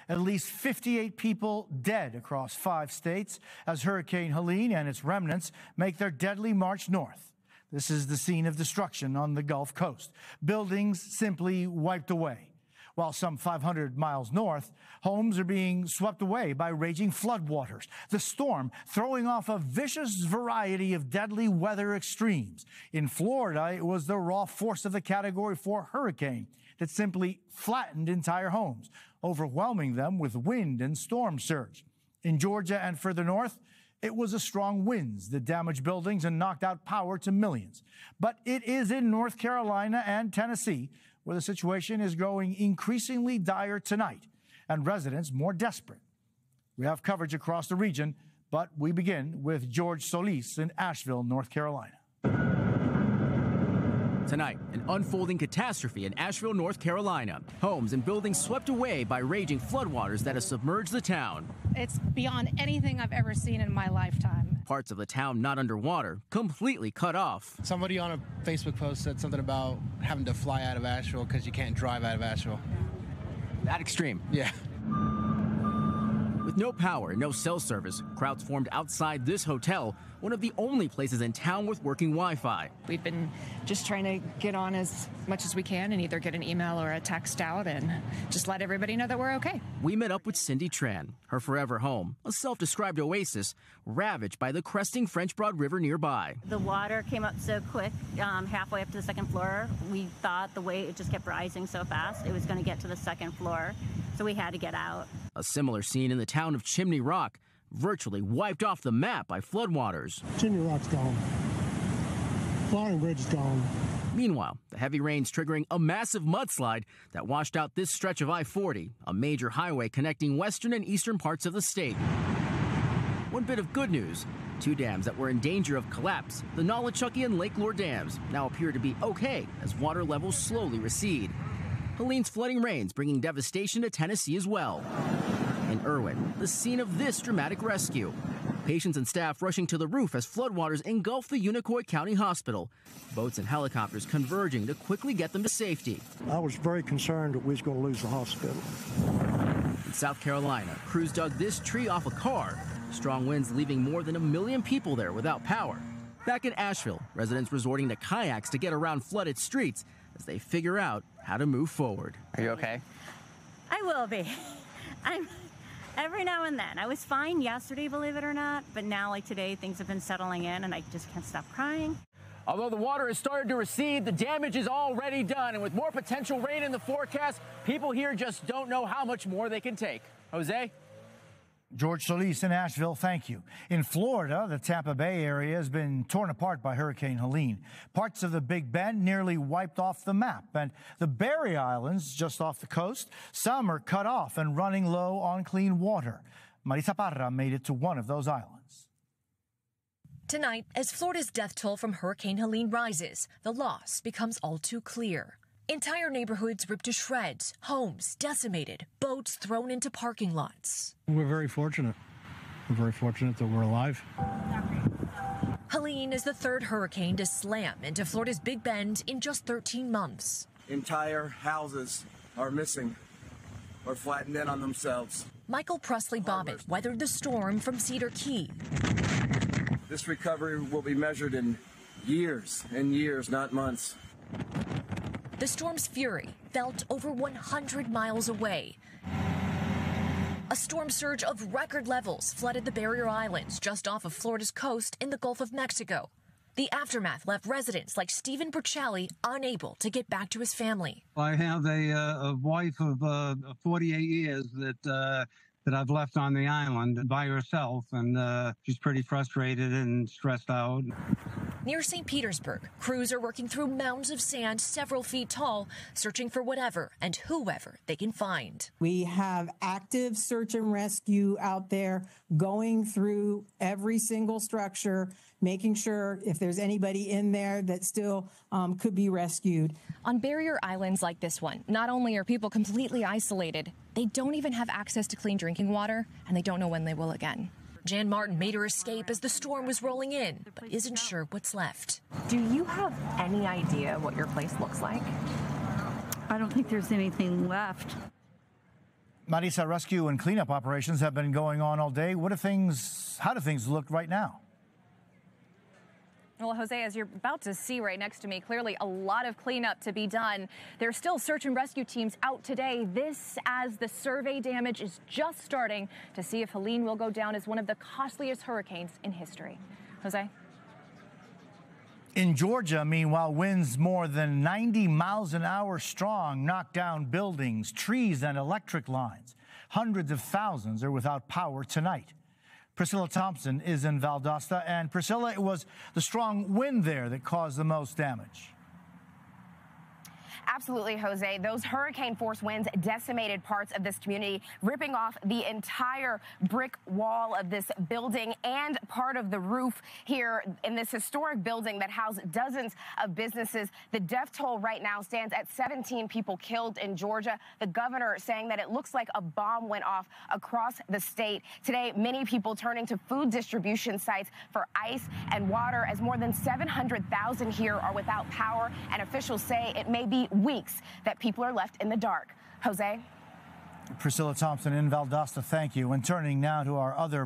At least 58 people dead across 5 states as Hurricane Helene and its remnants make their deadly march north. This is the scene of destruction on the Gulf Coast. Buildings simply wiped away. While some 500 miles north, homes are being swept away by raging floodwaters. The storm throwing off a vicious variety of deadly weather extremes. In Florida, it was the raw force of the Category 4 hurricane that simply flattened entire homes, overwhelming them with wind and storm surge. In Georgia and further north, it was the strong winds that damaged buildings and knocked out power to millions. But it is in North Carolina and Tennessee where the situation is growing increasingly dire tonight and residents more desperate. We have coverage across the region, but we begin with George Solis in Asheville, North Carolina. Tonight, an unfolding catastrophe in Asheville, North Carolina. Homes and buildings swept away by raging floodwaters that have submerged the town. It's beyond anything I've ever seen in my lifetime. Parts of the town not underwater, completely cut off. Somebody on a Facebook post said something about having to fly out of Asheville because you can't drive out of Asheville. That extreme. Yeah. With no power and no cell service, crowds formed outside this hotel, one of the only places in town with working Wi-Fi. We've been just trying to get on as much as we can and either get an email or a text out and just let everybody know that we're okay. We met up with Cindy Tran, her forever home, a self-described oasis, ravaged by the cresting French Broad River nearby. The water came up so quick, halfway up to the second floor. We thought the way it just kept rising so fast, it was going to get to the second floor, so we had to get out. A similar scene in the town of Chimney Rock, virtually wiped off the map by floodwaters. Chimney Rock's gone. Flowering Bridge is gone. Meanwhile, the heavy rains triggering a massive mudslide that washed out this stretch of I-40, a major highway connecting western and eastern parts of the state. One bit of good news, 2 dams that were in danger of collapse, the Nolichucky and Lake Lure dams, now appear to be okay as water levels slowly recede. Helene's flooding rains bringing devastation to Tennessee as well. In Irwin, the scene of this dramatic rescue. Patients and staff rushing to the roof as floodwaters engulf the Unicoi County Hospital. Boats and helicopters converging to quickly get them to safety. I was very concerned that we was going to lose the hospital. In South Carolina, crews dug this tree off a car. Strong winds leaving more than 1 million people there without power. Back in Asheville, residents resorting to kayaks to get around flooded streets as they figure out how to move forward. Are you okay? I will be. Every now and then. I was fine yesterday, believe it or not, but now, like today, things have been settling in and I just can't stop crying. Although the water has started to recede, the damage is already done. And with more potential rain in the forecast, people here just don't know how much more they can take. Jose? George Solis in Asheville, thank you. In Florida, the Tampa Bay area has been torn apart by Hurricane Helene. Parts of the Big Bend nearly wiped off the map, and the Berry Islands just off the coast, some are cut off and running low on clean water. Marisa Parra made it to one of those islands. Tonight, as Florida's death toll from Hurricane Helene rises, the loss becomes all too clear. Entire neighborhoods ripped to shreds, homes decimated, boats thrown into parking lots. We're very fortunate. We're very fortunate that we're alive. Helene is the 3rd hurricane to slam into Florida's Big Bend in just 13 months. Entire houses are missing or flattened in on themselves. Michael Presley Bobbitt weathered the storm from Cedar Key. This recovery will be measured in years and years, not months. The storm's fury felt over 100 miles away. A storm surge of record levels flooded the Barrier Islands just off of Florida's coast in the Gulf of Mexico. The aftermath left residents like Stephen Burchelli unable to get back to his family. I have a wife of 48 years that I've left on the island by herself, and she's pretty frustrated and stressed out. Near St. Petersburg, crews are working through mounds of sand several feet tall, searching for whatever and whoever they can find. We have active search and rescue out there going through every single structure, making sure if there's anybody in there that still could be rescued. On barrier islands like this one, not only are people completely isolated, they don't even have access to clean drinking water, and they don't know when they will again. Jan Martin made her escape as the storm was rolling in, but isn't sure what's left. Do you have any idea what your place looks like? I don't think there's anything left. Marisa, rescue and cleanup operations have been going on all day. How do things look right now? Well, Jose, as you're about to see right next to me, clearly a lot of cleanup to be done. There's still search and rescue teams out today. This as the survey damage is just starting to see if Helene will go down as one of the costliest hurricanes in history. Jose? In Georgia, meanwhile, winds more than 90 miles an hour strong knock down buildings, trees, and electric lines. Hundreds of thousands are without power tonight. Priscilla Thompson is in Valdosta. And Priscilla, it was the strong wind there that caused the most damage. Absolutely, Jose. Those hurricane-force winds decimated parts of this community, ripping off the entire brick wall of this building and part of the roof here in this historic building that housed dozens of businesses. The death toll right now stands at 17 people killed in Georgia. The governor saying that it looks like a bomb went off across the state. Today, many people turning to food distribution sites for ice and water as more than 700,000 here are without power, and officials say it may be weeks that people are left in the dark. Jose? Priscilla Thompson in Valdosta, thank you. And turning now to our other